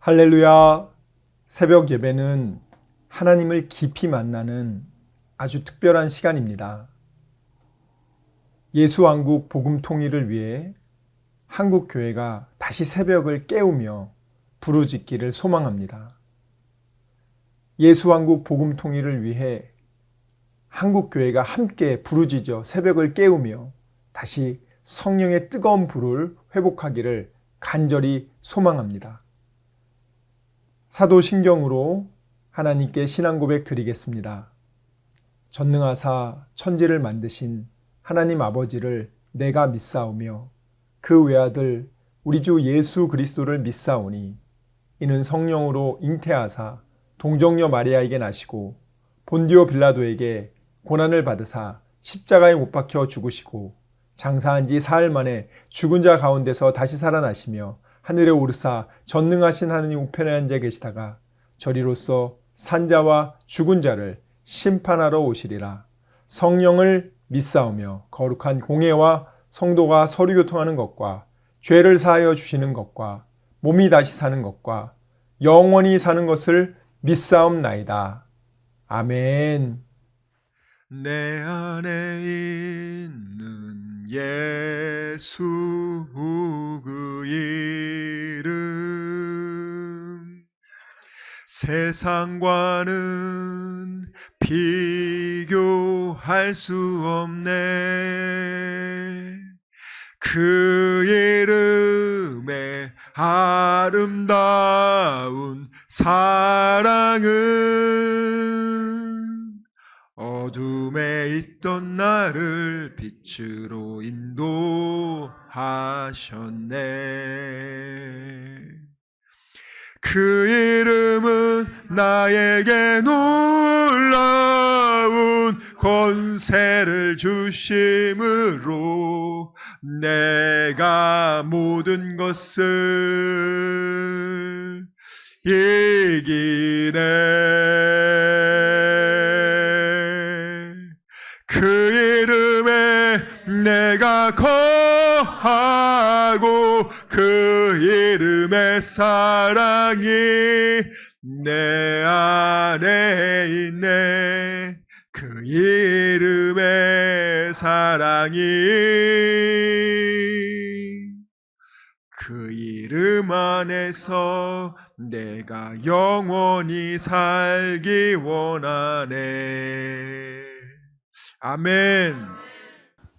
할렐루야! 새벽 예배는 하나님을 깊이 만나는 아주 특별한 시간입니다. 예수왕국 복음 통일을 위해 한국교회가 다시 새벽을 깨우며 부르짖기를 소망합니다. 예수왕국 복음 통일을 위해 한국교회가 함께 부르짖어 새벽을 깨우며 다시 성령의 뜨거운 불을 회복하기를 간절히 소망합니다. 사도신경으로 하나님께 신앙 고백 드리겠습니다. 전능하사 천지를 만드신 하나님 아버지를 내가 믿사오며 그 외아들 우리 주 예수 그리스도를 믿사오니 이는 성령으로 잉태하사 동정녀 마리아에게 나시고 본디오 빌라도에게 고난을 받으사 십자가에 못 박혀 죽으시고 장사한 지 사흘 만에 죽은 자 가운데서 다시 살아나시며 하늘에 오르사 전능하신 하느님 우편에 앉아 계시다가 저리로서 산자와 죽은 자를 심판하러 오시리라. 성령을 믿사오며 거룩한 공회와 성도가 서로 교통하는 것과 죄를 사하여 주시는 것과 몸이 다시 사는 것과 영원히 사는 것을 믿사옵나이다. 아멘. 내 안에 있는 예수 그 이름 세상과는 비교할 수 없네. 그 이름의 아름다운 사랑은 어둠에 있던 나를 빛으로 인도하셨네. 그 이름은 나에게 놀라운 권세를 주심으로 내가 모든 것을 이기네. 그 이름에 내가 거하고 그 이름의 사랑이 내 안에 있네. 그 이름의 사랑이 그 이름 안에서 내가 영원히 살기 원하네. 아멘.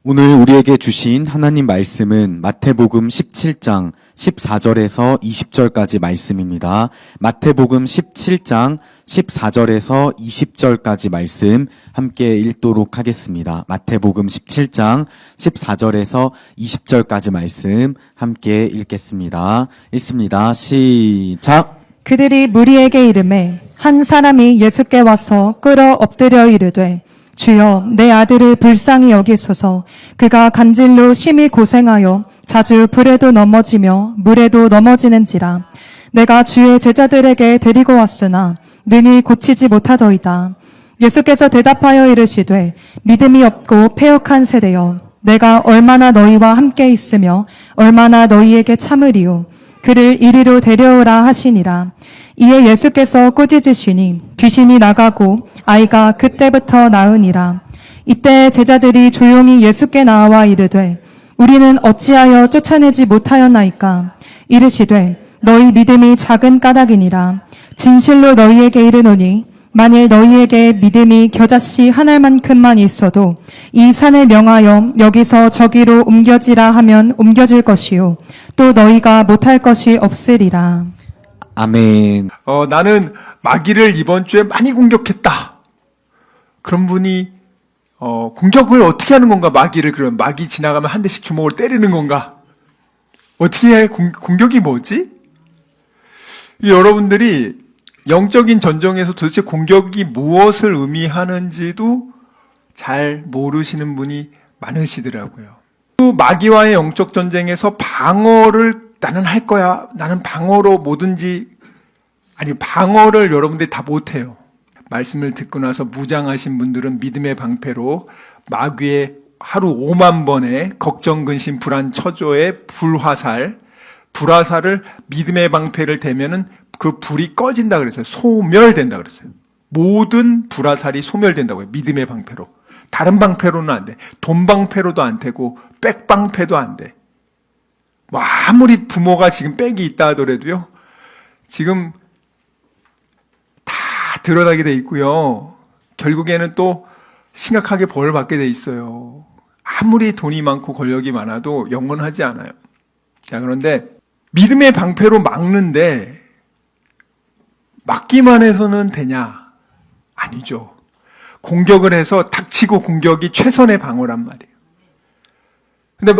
오늘 우리에게 주신 하나님 말씀은 마태복음 17장 14절에서 20절까지 말씀입니다. 마태복음 17장 14절에서 20절까지 말씀 함께 읽도록 하겠습니다. 마태복음 17장 14절에서 20절까지 말씀 함께 읽겠습니다. 읽습니다. 시작. 그들이 무리에게 이르매 한 사람이 예수께 와서 끌어 엎드려 이르되 주여 내 아들을 불쌍히 여기소서. 그가 간질로 심히 고생하여 자주 불에도 넘어지며 물에도 넘어지는지라. 내가 주의 제자들에게 데리고 왔으나 능히 고치지 못하더이다. 예수께서 대답하여 이르시되 믿음이 없고 패역한 세대여, 내가 얼마나 너희와 함께 있으며 얼마나 너희에게 참으리요. 그를 이리로 데려오라 하시니라. 이에 예수께서 꾸짖으시니 귀신이 나가고 아이가 그때부터 나으니라. 이때 제자들이 조용히 예수께 나와 이르되 우리는 어찌하여 쫓아내지 못하였나이까. 이르시되 너희 믿음이 작은 까닭이니라. 진실로 너희에게 이르노니 만일 너희에게 믿음이 겨자씨 한 알만큼만 있어도 이 산을 명하여 여기서 저기로 옮겨지라 하면 옮겨질 것이요 또 너희가 못할 것이 없으리라. 아멘. 나는 마귀를 이번 주에 많이 공격했다. 그런 분이 공격을 어떻게 하는 건가? 마귀를 그럼 마귀 지나가면 한 대씩 주먹을 때리는 건가? 어떻게 해? 공격이 뭐지? 여러분들이 영적인 전쟁에서 도대체 공격이 무엇을 의미하는지도 잘 모르시는 분이 많으시더라고요. 또 마귀와의 영적 전쟁에서 방어를 나는 할 거야. 나는 방어로 뭐든지, 아니 방어를 여러분들이 다 못해요. 말씀을 듣고 나서 무장하신 분들은 믿음의 방패로 마귀의 하루 5만 번의 걱정, 근심, 불안, 처조의 불화살을 믿음의 방패를 대면은 그 불이 꺼진다 그랬어요. 소멸된다 그랬어요. 모든 불화살이 소멸된다고요. 믿음의 방패로. 다른 방패로는 안 돼. 돈 방패로도 안 되고 백 방패도 안 돼. 뭐 아무리 부모가 지금 백이 있다 하더라도요. 지금 다 드러나게 돼 있고요. 결국에는 또 심각하게 벌을 받게 돼 있어요. 아무리 돈이 많고 권력이 많아도 영원하지 않아요. 자, 그런데 믿음의 방패로 막는데 막기만 해서는 되냐? 아니죠. 공격을 해서 닥치고 공격이 최선의 방어란 말이에요. 근데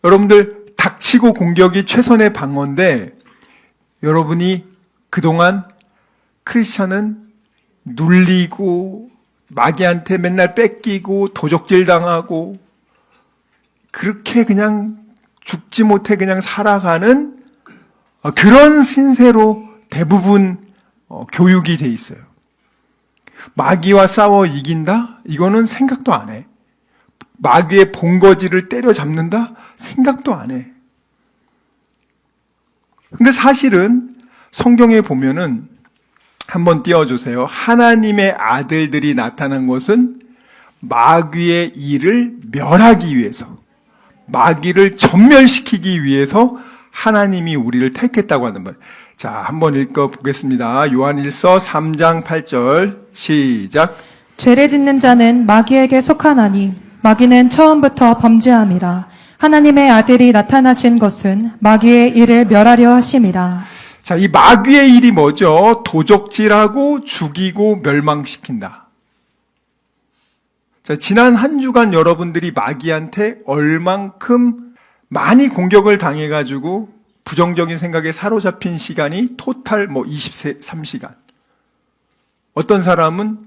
여러분들 닥치고 공격이 최선의 방어인데 여러분이 그동안 크리스천은 눌리고 마귀한테 맨날 뺏기고 도적질 당하고 그렇게 그냥 죽지 못해 그냥 살아가는 그런 신세로 대부분 교육이 돼 있어요. 마귀와 싸워 이긴다? 이거는 생각도 안 해. 마귀의 본거지를 때려잡는다? 생각도 안 해. 근데 사실은 성경에 보면은 한번 띄워주세요. 하나님의 아들들이 나타난 것은 마귀의 일을 멸하기 위해서, 마귀를 전멸시키기 위해서 하나님이 우리를 택했다고 하는 말. 자, 한번 읽어보겠습니다. 요한일서 3장 8절 시작. 죄를 짓는 자는 마귀에게 속하나니 마귀는 처음부터 범죄함이라. 하나님의 아들이 나타나신 것은 마귀의 일을 멸하려 하심이라. 자, 이 마귀의 일이 뭐죠? 도적질하고 죽이고 멸망시킨다. 자, 지난 한 주간 여러분들이 마귀한테 얼만큼 많이 공격을 당해가지고 부정적인 생각에 사로잡힌 시간이 토탈 23시간. 어떤 사람은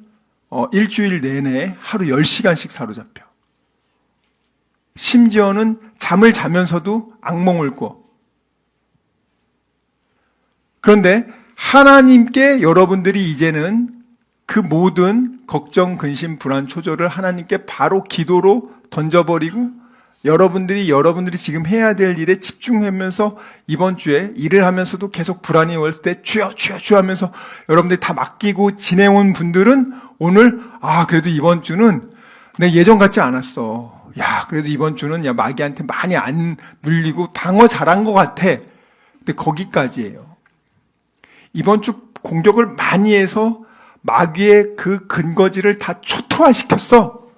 일주일 내내 하루 10시간씩 사로잡혀. 심지어는 잠을 자면서도 악몽을 꿔. 그런데 하나님께 여러분들이 이제는 그 모든 걱정, 근심, 불안, 초조를 하나님께 바로 기도로 던져버리고 여러분들이 지금 해야 될 일에 집중하면서 이번 주에 일을 하면서도 계속 불안이 올 때 주여 주여 주여 하면서 여러분들이 다 맡기고 지내온 분들은 오늘 그래도 이번 주는 내 예전 같지 않았어. 그래도 이번 주는 마귀한테 많이 안 눌리고 방어 잘한 것 같아. 근데 거기까지예요. 이번 주 공격을 많이 해서 마귀의 그 근거지를 다 초토화시켰어.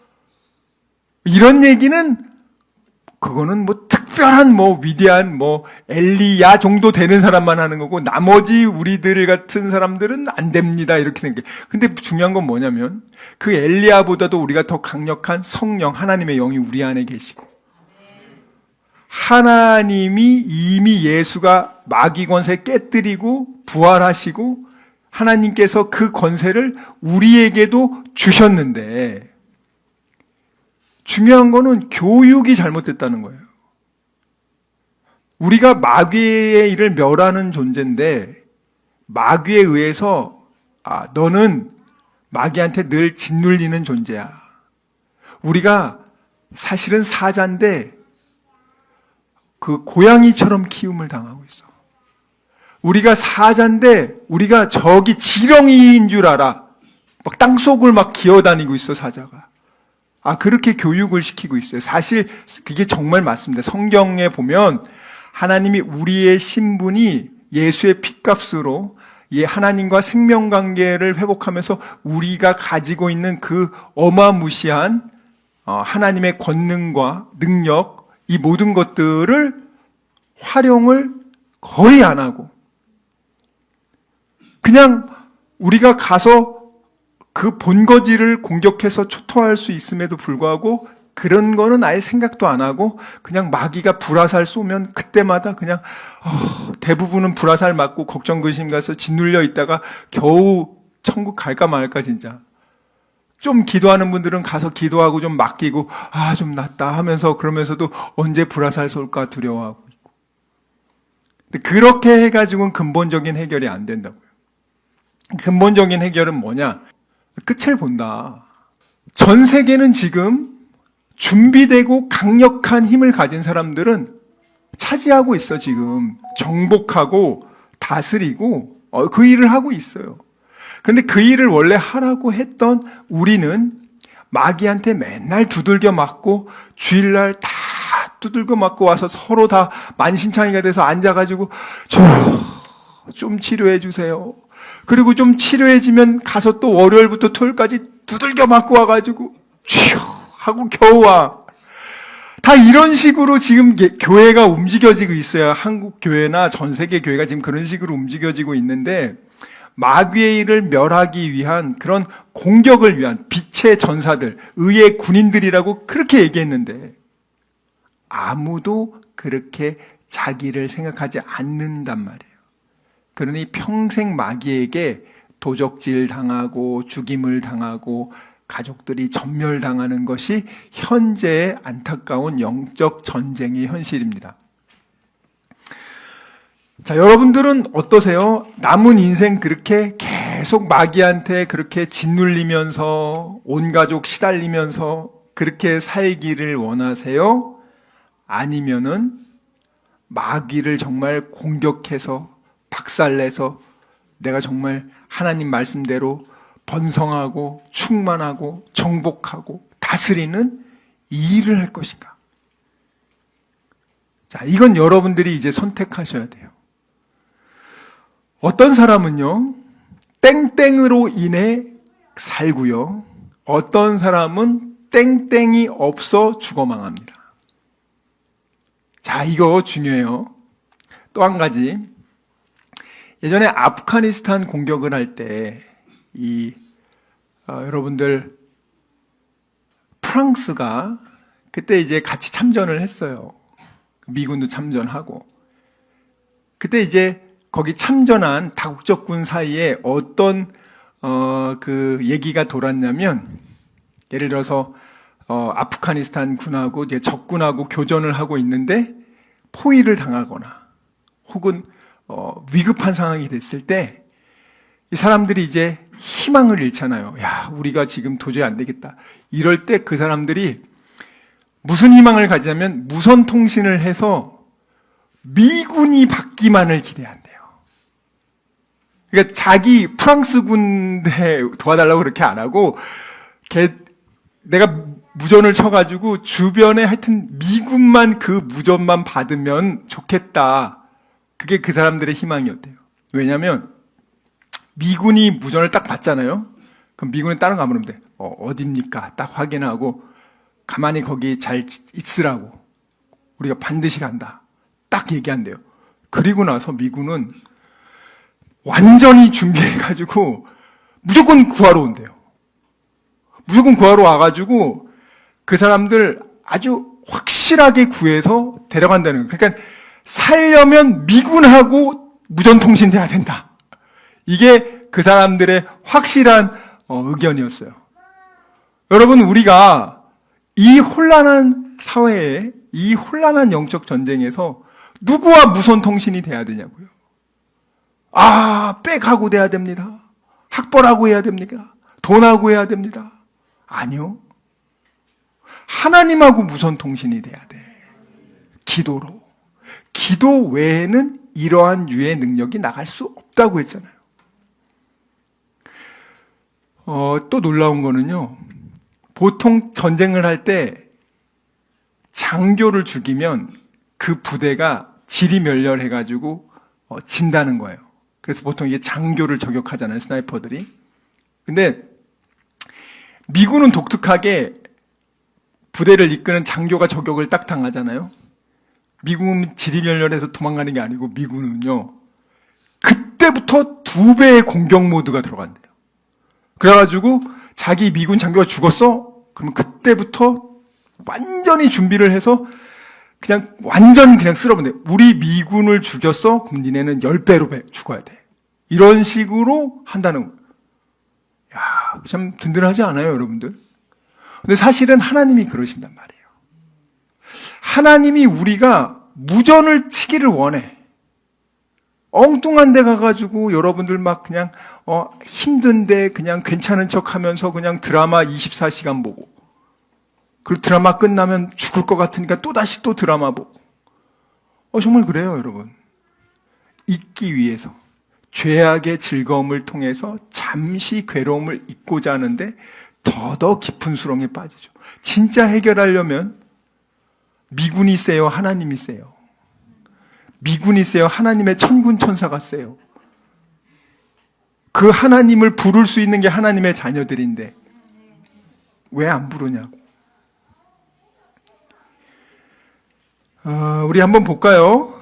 이런 얘기는 그거는 특별한 위대한 엘리야 정도 되는 사람만 하는 거고 나머지 우리들 같은 사람들은 안 됩니다. 이렇게 생각해. 근데 중요한 건 뭐냐면 그 엘리야보다도 우리가 더 강력한 성령, 하나님의 영이 우리 안에 계시고 하나님이 이미 예수가 마귀 권세 깨뜨리고 부활하시고 하나님께서 그 권세를 우리에게도 주셨는데 중요한 거는 교육이 잘못됐다는 거예요. 우리가 마귀의 일을 멸하는 존재인데 마귀에 의해서 너는 마귀한테 늘 짓눌리는 존재야. 우리가 사실은 사자인데 그 고양이처럼 키움을 당하고 있어. 우리가 사자인데 우리가 저기 지렁이인 줄 알아. 막 땅속을 막 기어다니고 있어, 사자가. 그렇게 교육을 시키고 있어요. 사실 그게 정말 맞습니다. 성경에 보면 하나님이 우리의 신분이 예수의 피값으로 하나님과 생명관계를 회복하면서 우리가 가지고 있는 그 어마무시한 하나님의 권능과 능력, 이 모든 것들을 활용을 거의 안 하고 그냥 우리가 가서 그 본거지를 공격해서 초토화할 수 있음에도 불구하고 그런 거는 아예 생각도 안 하고 그냥 마귀가 불화살 쏘면 그때마다 그냥 대부분은 불화살 맞고 걱정 근심 가서 짓눌려 있다가 겨우 천국 갈까 말까 진짜. 좀 기도하는 분들은 가서 기도하고 좀 맡기고 좀 낫다 하면서 그러면서도 언제 불화살 쏠까 두려워하고 있고. 근데 그렇게 해가지고는 근본적인 해결이 안 된다고요. 근본적인 해결은 뭐냐? 끝을 본다. 전 세계는 지금 준비되고 강력한 힘을 가진 사람들은 차지하고 있어, 지금. 정복하고 다스리고 그 일을 하고 있어요. 그런데 그 일을 원래 하라고 했던 우리는 마귀한테 맨날 두들겨 맞고 주일날 다 두들겨 맞고 와서 서로 다 만신창이가 돼서 앉아가지고 좀 치료해 주세요. 그리고 좀 치료해지면 가서 또 월요일부터 토요일까지 두들겨 맞고 와가지고 쥐어 하고 겨우 와. 다 이런 식으로 지금 교회가 움직여지고 있어요. 한국 교회나 전 세계 교회가 지금 그런 식으로 움직여지고 있는데 마귀의 일을 멸하기 위한 그런 공격을 위한 빛의 전사들, 의의 군인들이라고 그렇게 얘기했는데 아무도 그렇게 자기를 생각하지 않는단 말이에요. 그러니 평생 마귀에게 도적질 당하고 죽임을 당하고 가족들이 전멸당하는 것이 현재의 안타까운 영적 전쟁의 현실입니다. 자, 여러분들은 어떠세요? 남은 인생 그렇게 계속 마귀한테 그렇게 짓눌리면서 온 가족 시달리면서 그렇게 살기를 원하세요? 아니면은 마귀를 정말 공격해서 박살내서 내가 정말 하나님 말씀대로 번성하고 충만하고 정복하고 다스리는 이 일을 할 것인가? 자, 이건 여러분들이 이제 선택하셔야 돼요. 어떤 사람은요, 땡땡으로 인해 살고요. 어떤 사람은 땡땡이 없어 죽어 망합니다. 자, 이거 중요해요. 또 한 가지. 예전에 아프가니스탄 공격을 할 때, 여러분들, 프랑스가 그때 이제 같이 참전을 했어요. 미군도 참전하고. 그때 이제 거기 참전한 다국적군 사이에 어떤 그 얘기가 돌았냐면, 예를 들어서 아프가니스탄 군하고 이제 적군하고 교전을 하고 있는데 포위를 당하거나 혹은 위급한 상황이 됐을 때 이 사람들이 이제 희망을 잃잖아요. 야, 우리가 지금 도저히 안 되겠다. 이럴 때 그 사람들이 무슨 희망을 가지냐면 무선 통신을 해서 미군이 받기만을 기대한대요. 그러니까 자기 프랑스 군대 도와달라고 그렇게 안 하고 내가 무전을 쳐가지고 주변에 하여튼 미군만 그 무전만 받으면 좋겠다. 그게 그 사람들의 희망이었대요. 왜냐하면 미군이 무전을 딱 받잖아요. 그럼 미군이 다른 거 안 물으면 돼. 어딥니까? 딱 확인하고 가만히 거기 잘 있으라고. 우리가 반드시 간다. 딱 얘기한대요. 그리고 나서 미군은 완전히 준비해가지고 무조건 구하러 온대요. 무조건 구하러 와가지고 그 사람들 아주 확실하게 구해서 데려간다는 거예요. 그러니까 살려면 미군하고 무전통신 돼야 된다. 이게 그 사람들의 확실한 의견이었어요. 여러분, 우리가 이 혼란한 사회에, 이 혼란한 영적 전쟁에서 누구와 무선통신이 돼야 되냐고요. 백하고 돼야 됩니다. 학벌하고 해야 됩니까? 돈하고 해야 됩니다. 아니요. 하나님하고 무선통신이 돼야 돼. 기도로. 기도 외에는 이러한 유의 능력이 나갈 수 없다고 했잖아요. 또 놀라운 거는요, 보통 전쟁을 할 때 장교를 죽이면 그 부대가 지리멸렬해가지고 진다는 거예요. 그래서 보통 이게 장교를 저격하잖아요, 스나이퍼들이. 근데 미군은 독특하게 부대를 이끄는 장교가 저격을 딱 당하잖아요. 미군은 지리멸렬해서 도망가는 게 아니고 미군은요, 그때부터 2배의 공격 모드가 들어간대요. 그래가지고 자기 미군 장교가 죽었어? 그러면 그때부터 완전히 준비를 해서 그냥 완전 그냥 쓸어본대. 우리 미군을 죽였어? 그럼 니네는 10배로 죽어야 돼. 이런 식으로 한다는 거예요. 야, 참 든든하지 않아요, 여러분들? 근데 사실은 하나님이 그러신단 말이에요. 하나님이 우리가 무전을 치기를 원해. 엉뚱한 데 가가지고 여러분들 막 그냥 힘든데 그냥 괜찮은 척 하면서 그냥 드라마 24시간 보고, 그리고 드라마 끝나면 죽을 것 같으니까 또다시 또 드라마 보고. 정말 그래요, 여러분. 잊기 위해서, 죄악의 즐거움을 통해서 잠시 괴로움을 잊고자 하는데 더더 깊은 수렁에 빠지죠. 진짜 해결하려면 미군이 세요, 하나님이 세요? 미군이 세요, 하나님의 천군 천사가 세요? 그 하나님을 부를 수 있는 게 하나님의 자녀들인데 왜 안 부르냐고. 우리 한번 볼까요?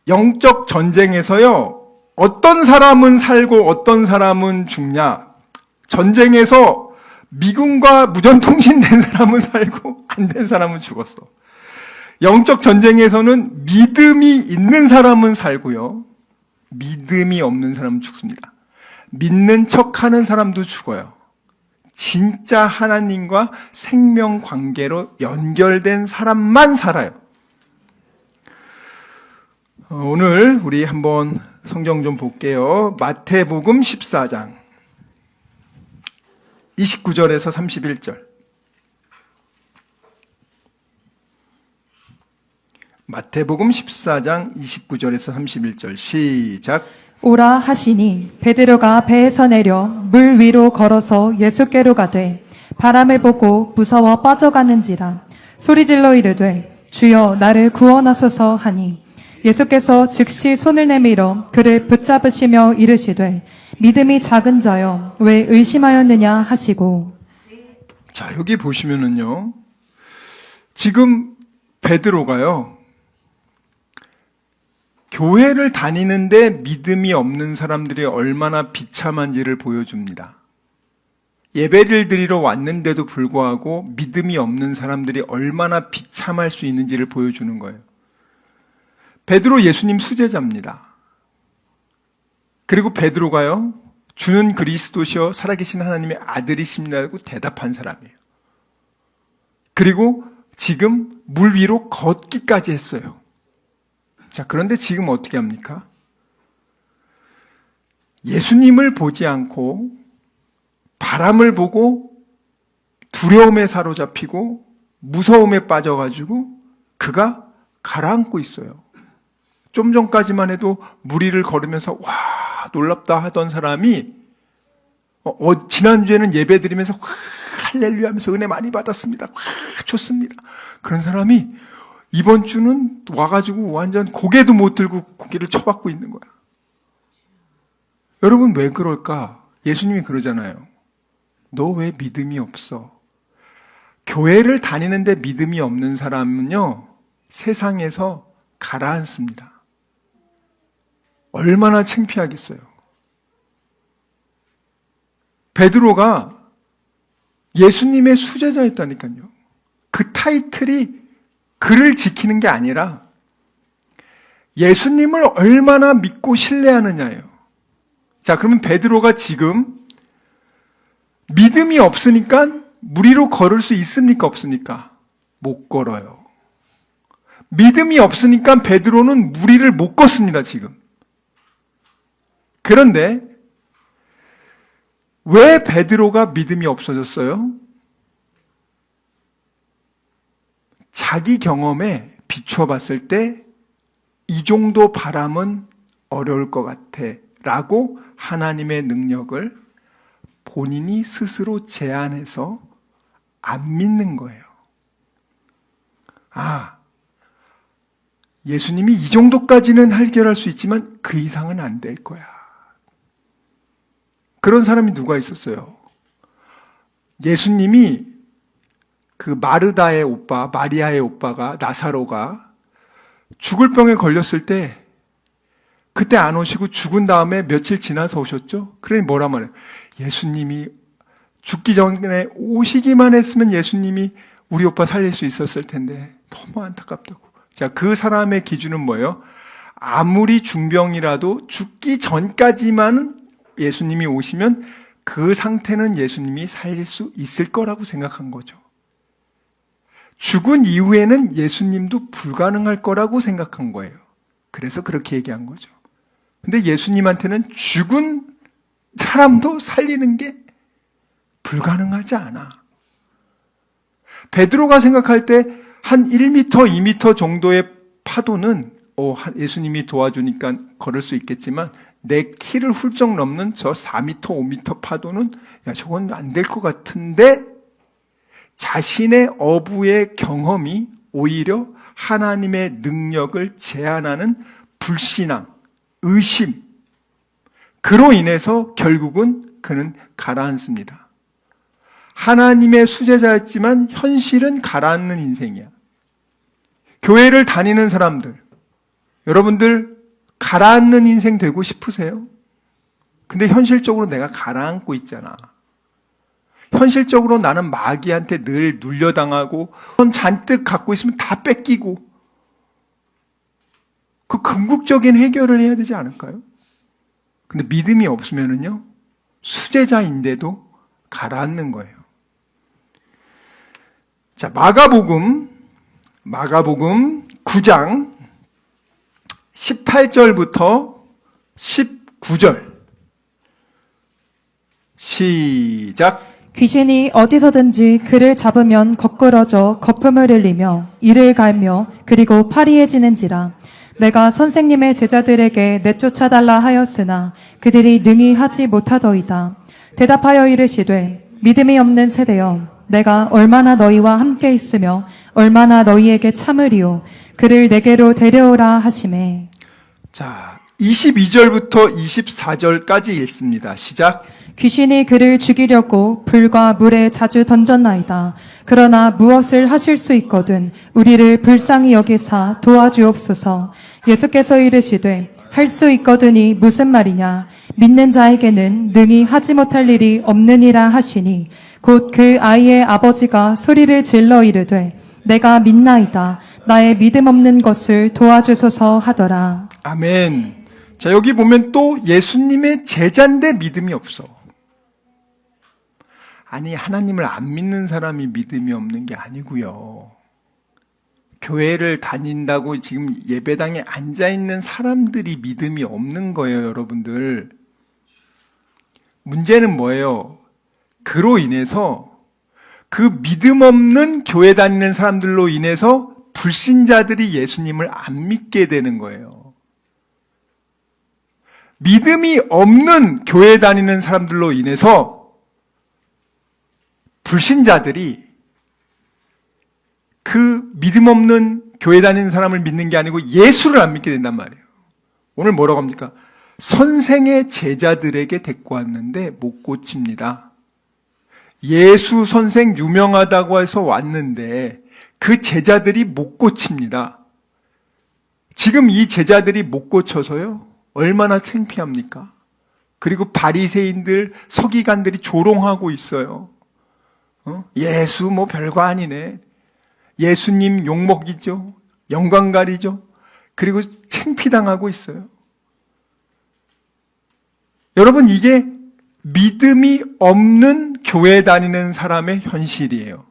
영적 전쟁에서요, 어떤 사람은 살고 어떤 사람은 죽냐. 전쟁에서 미군과 무전통신된 사람은 살고 안 된 사람은 죽었어. 영적 전쟁에서는 믿음이 있는 사람은 살고요, 믿음이 없는 사람은 죽습니다. 믿는 척하는 사람도 죽어요. 진짜 하나님과 생명 관계로 연결된 사람만 살아요. 오늘 우리 한번 성경 좀 볼게요. 마태복음 14장 29절에서 31절. 마태복음 14장 29절에서 31절 시작. 오라 하시니 베드로가 배에서 내려 물 위로 걸어서 예수께로 가되 바람을 보고 무서워 빠져가는지라 소리질러 이르되 주여 나를 구원하소서 하니 예수께서 즉시 손을 내밀어 그를 붙잡으시며 이르시되 믿음이 작은 자여 왜 의심하였느냐 하시고. 자, 여기 보시면은요, 지금 베드로가요, 교회를 다니는데 믿음이 없는 사람들이 얼마나 비참한지를 보여줍니다. 예배를 드리러 왔는데도 불구하고 믿음이 없는 사람들이 얼마나 비참할 수 있는지를 보여주는 거예요. 베드로 예수님 수제자입니다. 그리고 베드로가요, 주는 그리스도시여 살아계신 하나님의 아들이십니다고 대답한 사람이에요. 그리고 지금 물 위로 걷기까지 했어요. 자, 그런데 지금 어떻게 합니까? 예수님을 보지 않고 바람을 보고 두려움에 사로잡히고 무서움에 빠져가지고 그가 가라앉고 있어요. 좀 전까지만 해도 물 위를 걸으면서 와 놀랍다 하던 사람이 지난주에는 예배 드리면서 할렐루야 하면서 은혜 많이 받았습니다. 좋습니다. 그런 사람이 이번 주는 와가지고 완전 고개도 못 들고 고개를 쳐박고 있는 거야. 여러분 왜 그럴까? 예수님이 그러잖아요. 너 왜 믿음이 없어? 교회를 다니는데 믿음이 없는 사람은요, 세상에서 가라앉습니다. 얼마나 창피하겠어요. 베드로가 예수님의 수제자였다니까요. 그 타이틀이 그를 지키는 게 아니라 예수님을 얼마나 믿고 신뢰하느냐예요. 자, 그러면 베드로가 지금 믿음이 없으니까 물 위로 걸을 수 있습니까? 없습니까? 못 걸어요. 믿음이 없으니까 베드로는 물 위를 못 걷습니다, 지금. 그런데 왜 베드로가 믿음이 없어졌어요? 자기 경험에 비추어 봤을 때 이 정도 바람은 어려울 것 같아 라고 하나님의 능력을 본인이 스스로 제안해서 안 믿는 거예요. 아, 예수님이 이 정도까지는 해결할 수 있지만 그 이상은 안 될 거야. 그런 사람이 누가 있었어요? 예수님이 그 마르다의 오빠, 마리아의 오빠가, 나사로가 죽을 병에 걸렸을 때 그때 안 오시고 죽은 다음에 며칠 지나서 오셨죠? 그러니 뭐라 말해요? 예수님이 죽기 전에 오시기만 했으면 예수님이 우리 오빠 살릴 수 있었을 텐데 너무 안타깝다고. 자, 그 사람의 기준은 뭐예요? 아무리 중병이라도 죽기 전까지만 예수님이 오시면 그 상태는 예수님이 살릴 수 있을 거라고 생각한 거죠. 죽은 이후에는 예수님도 불가능할 거라고 생각한 거예요. 그래서 그렇게 얘기한 거죠. 근데 예수님한테는 죽은 사람도 살리는 게 불가능하지 않아. 베드로가 생각할 때 한 1m, 2m 정도의 파도는 예수님이 도와주니까 걸을 수 있겠지만 내 키를 훌쩍 넘는 저 4m, 5m 파도는 저건 안 될 것 같은데 자신의 어부의 경험이 오히려 하나님의 능력을 제한하는 불신앙, 의심, 그로 인해서 결국은 그는 가라앉습니다. 하나님의 수제자였지만 현실은 가라앉는 인생이야. 교회를 다니는 사람들, 여러분들 가라앉는 인생 되고 싶으세요? 근데 현실적으로 내가 가라앉고 있잖아. 현실적으로 나는 마귀한테 늘 눌려당하고 돈 잔뜩 갖고 있으면 다 뺏기고 그 궁극적인 해결을 해야 되지 않을까요? 근데 믿음이 없으면은요, 수제자인데도 가라앉는 거예요. 자, 마가복음 9장 18절부터 19절 시작. 귀신이 어디서든지 그를 잡으면 거꾸러져 거품을 흘리며 이를 갈며 그리고 파리해지는지라. 내가 선생님의 제자들에게 내쫓아달라 하였으나 그들이 능히 하지 못하더이다. 대답하여 이르시되 믿음이 없는 세대여, 내가 얼마나 너희와 함께 있으며 얼마나 너희에게 참으리요. 그를 내게로 데려오라 하시매. 자, 22절부터 24절까지 읽습니다. 시작. 귀신이 그를 죽이려고 불과 물에 자주 던졌나이다. 그러나 무엇을 하실 수 있거든 우리를 불쌍히 여기사 도와주옵소서. 예수께서 이르시되 할 수 있거든이 무슨 말이냐. 믿는 자에게는 능히 하지 못할 일이 없느니라 하시니 곧 그 아이의 아버지가 소리를 질러 이르되 내가 믿나이다. 나의 믿음 없는 것을 도와주소서 하더라. 아멘. 자, 여기 보면 또 예수님의 제자인데 믿음이 없어. 아니, 하나님을 안 믿는 사람이 믿음이 없는 게 아니고요. 교회를 다닌다고 지금 예배당에 앉아있는 사람들이 믿음이 없는 거예요, 여러분들. 문제는 뭐예요? 그로 인해서 그 믿음 없는 교회 다니는 사람들로 인해서 불신자들이 예수님을 안 믿게 되는 거예요. 믿음이 없는 교회 다니는 사람들로 인해서 불신자들이 그 믿음 없는 교회 다니는 사람을 믿는 게 아니고 예수를 안 믿게 된단 말이에요. 오늘 뭐라고 합니까? 선생의 제자들에게 데리고 왔는데 못 고칩니다. 예수 선생 유명하다고 해서 왔는데 그 제자들이 못 고칩니다. 지금 이 제자들이 못 고쳐서요, 얼마나 창피합니까? 그리고 바리새인들, 서기관들이 조롱하고 있어요. 예수 뭐 별거 아니네. 예수님 욕먹이죠. 영광가리죠. 그리고 창피당하고 있어요. 여러분, 이게 믿음이 없는 교회 다니는 사람의 현실이에요.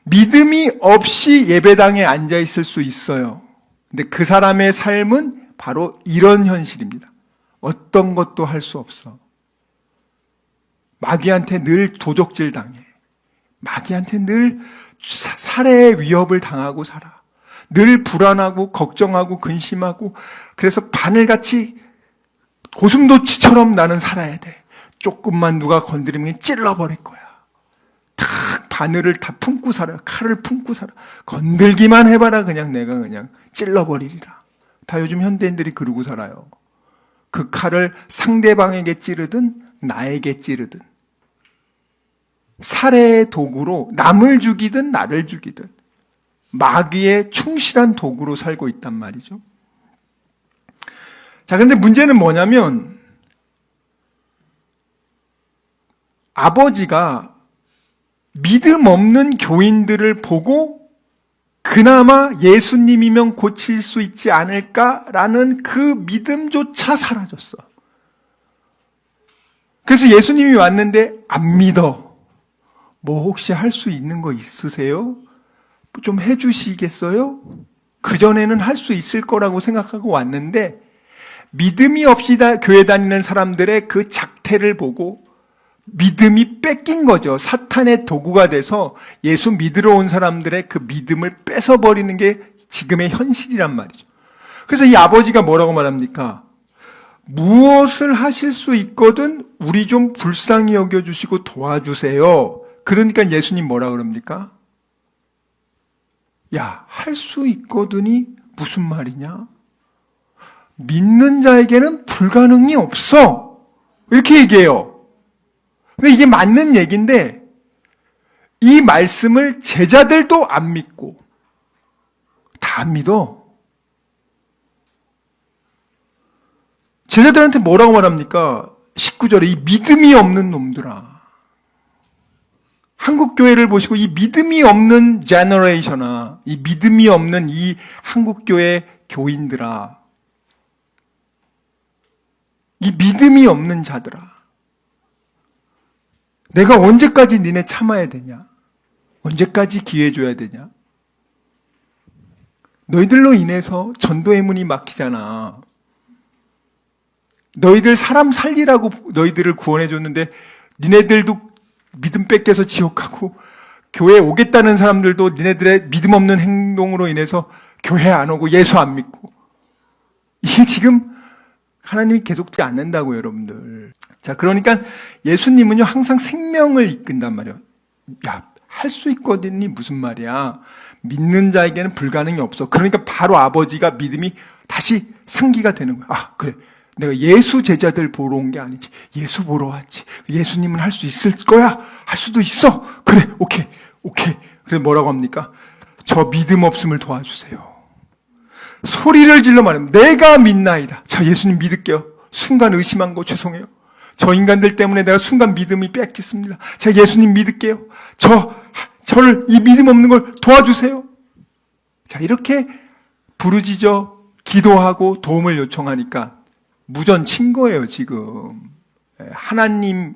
믿음이 없이 예배당에 앉아 있을 수 있어요. 근데 그 사람의 삶은 바로 이런 현실입니다. 어떤 것도 할 수 없어. 마귀한테 늘 도적질 당해. 마귀한테 늘 살해의 위협을 당하고 살아. 늘 불안하고 걱정하고 근심하고, 그래서 바늘같이 고슴도치처럼 나는 살아야 돼. 조금만 누가 건드리면 찔러버릴 거야. 탁 바늘을 다 품고 살아요. 칼을 품고 살아. 건들기만 해봐라 그냥 내가 그냥 찔러버리리라. 다 요즘 현대인들이 그러고 살아요. 그 칼을 상대방에게 찌르든 나에게 찌르든, 살해의 도구로 남을 죽이든 나를 죽이든 마귀의 충실한 도구로 살고 있단 말이죠. 자, 근데 문제는 뭐냐면 아버지가 믿음 없는 교인들을 보고 그나마 예수님이면 고칠 수 있지 않을까라는 그 믿음조차 사라졌어. 그래서 예수님이 왔는데 안 믿어. 뭐 혹시 할 수 있는 거 있으세요? 좀 해주시겠어요? 그전에는 할 수 있을 거라고 생각하고 왔는데 믿음이 없이 교회 다니는 사람들의 그 작태를 보고 믿음이 뺏긴 거죠. 사탄의 도구가 돼서 예수 믿으러 온 사람들의 그 믿음을 뺏어버리는 게 지금의 현실이란 말이죠. 그래서 이 아버지가 뭐라고 말합니까? 무엇을 하실 수 있거든 우리 좀 불쌍히 여겨주시고 도와주세요. 그러니까 예수님 뭐라 그럽니까? 야, 할 수 있거든이 무슨 말이냐? 믿는 자에게는 불가능이 없어. 이렇게 얘기해요. 근데 이게 맞는 얘기인데 이 말씀을 제자들도 안 믿고 다 안 믿어. 제자들한테 뭐라고 말합니까? 19절에 이 믿음이 없는 놈들아. 한국 교회를 보시고 이 믿음이 없는 제너레이션아, 이 믿음이 없는 이 한국 교회 교인들아, 이 믿음이 없는 자들아, 내가 언제까지 니네 참아야 되냐? 언제까지 기회 줘야 되냐? 너희들로 인해서 전도의 문이 막히잖아. 너희들 사람 살리라고 너희들을 구원해 줬는데 니네들도 믿음 뺏겨서 지옥 가고 교회에 오겠다는 사람들도 니네들의 믿음 없는 행동으로 인해서 교회 안 오고 예수 안 믿고, 이게 지금 하나님이 계속되지 않는다고요, 여러분들. 자, 그러니까 예수님은요 항상 생명을 이끈단 말이에요. 야, 할 수 있거든이 무슨 말이야? 믿는 자에게는 불가능이 없어. 그러니까 바로 아버지가 믿음이 다시 상기가 되는 거야. 아, 그래. 내가 예수 제자들 보러 온 게 아니지. 예수 보러 왔지. 예수님은 할 수 있을 거야. 할 수도 있어. 그래, 오케이. 그래, 뭐라고 합니까? 저 믿음 없음을 도와주세요. 소리를 질러 말합니다. 내가 믿나이다. 자, 예수님 믿을게요. 순간 의심한 거 죄송해요. 저 인간들 때문에 내가 순간 믿음이 뺏겼습니다. 제가 예수님 믿을게요. 저를 이 믿음 없는 걸 도와주세요. 자, 이렇게 부르짖어 기도하고 도움을 요청하니까 무전 친 거예요, 지금. 하나님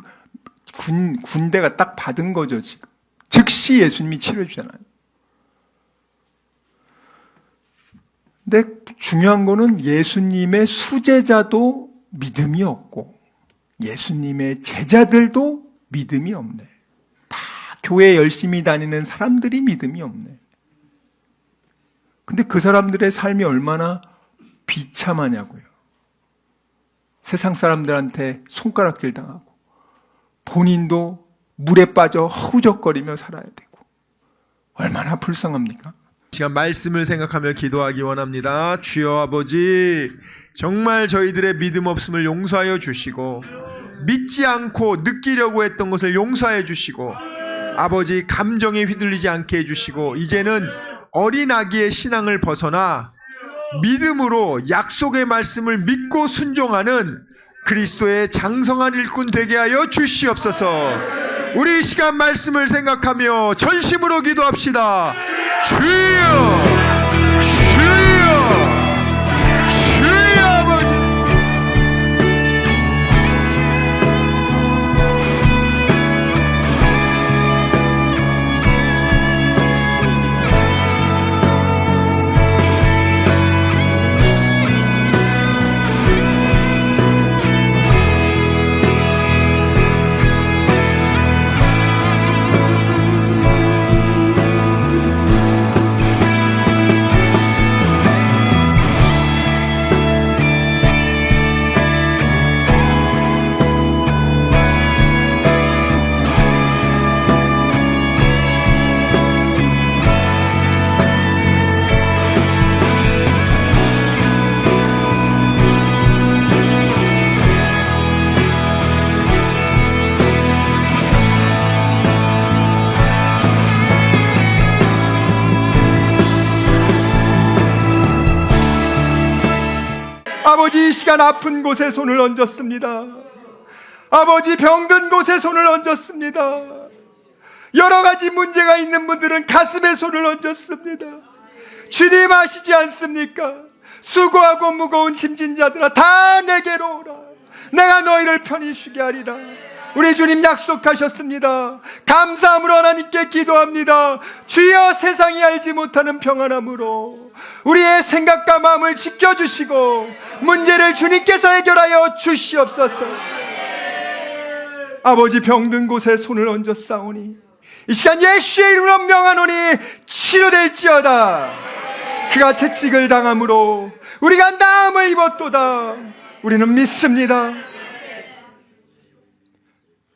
군대가 딱 받은 거죠, 지금. 즉시 예수님이 치료해 주잖아요. 근데 중요한 거는 예수님의 수제자도 믿음이 없고 예수님의 제자들도 믿음이 없네. 다 교회 열심히 다니는 사람들이 믿음이 없네. 근데 그 사람들의 삶이 얼마나 비참하냐고요. 세상 사람들한테 손가락질 당하고 본인도 물에 빠져 허우적거리며 살아야 되고 얼마나 불쌍합니까? 시간 말씀을 생각하며 기도하기 원합니다. 주여 아버지, 정말 저희들의 믿음 없음을 용서하여 주시고 믿지 않고 느끼려고 했던 것을 용서해 주시고 아버지 감정에 휘둘리지 않게 해주시고 이제는 어린 아기의 신앙을 벗어나 믿음으로 약속의 말씀을 믿고 순종하는 그리스도의 장성한 일꾼 되게 하여 주시옵소서. 우리 이 시간 말씀을 생각하며 전심으로 기도합시다. 주여, 주여, 주여 아버지. 아버지, 이 시간 아픈 곳에 손을 얹었습니다. 아버지, 병든 곳에 손을 얹었습니다. 여러 가지 문제가 있는 분들은 가슴에 손을 얹었습니다. 주님 아시지 않습니까? 수고하고 무거운 짐진 자들아 다 내게로 오라. 내가 너희를 편히 쉬게 하리라. 우리 주님 약속하셨습니다. 감사함으로 하나님께 기도합니다. 주여, 세상이 알지 못하는 평안함으로 우리의 생각과 마음을 지켜주시고 문제를 주님께서 해결하여 주시옵소서. 아버지, 병든 곳에 손을 얹었사오니 이 시간 예수의 이름으로 명하노니 치료될지어다. 그가 채찍을 당함으로 우리가 나음을 입었도다. 우리는 믿습니다.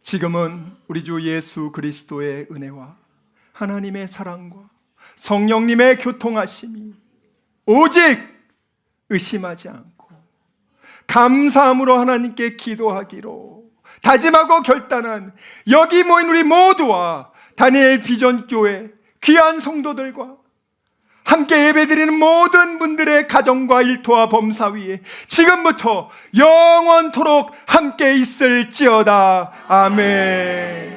지금은 우리 주 예수 그리스도의 은혜와 하나님의 사랑과 성령님의 교통하심이 오직 의심하지 않고 감사함으로 하나님께 기도하기로 다짐하고 결단한 여기 모인 우리 모두와 다니엘 비전교회 귀한 성도들과 함께 예배드리는 모든 분들의 가정과 일터와 범사 위에 지금부터 영원토록 함께 있을지어다. 아멘.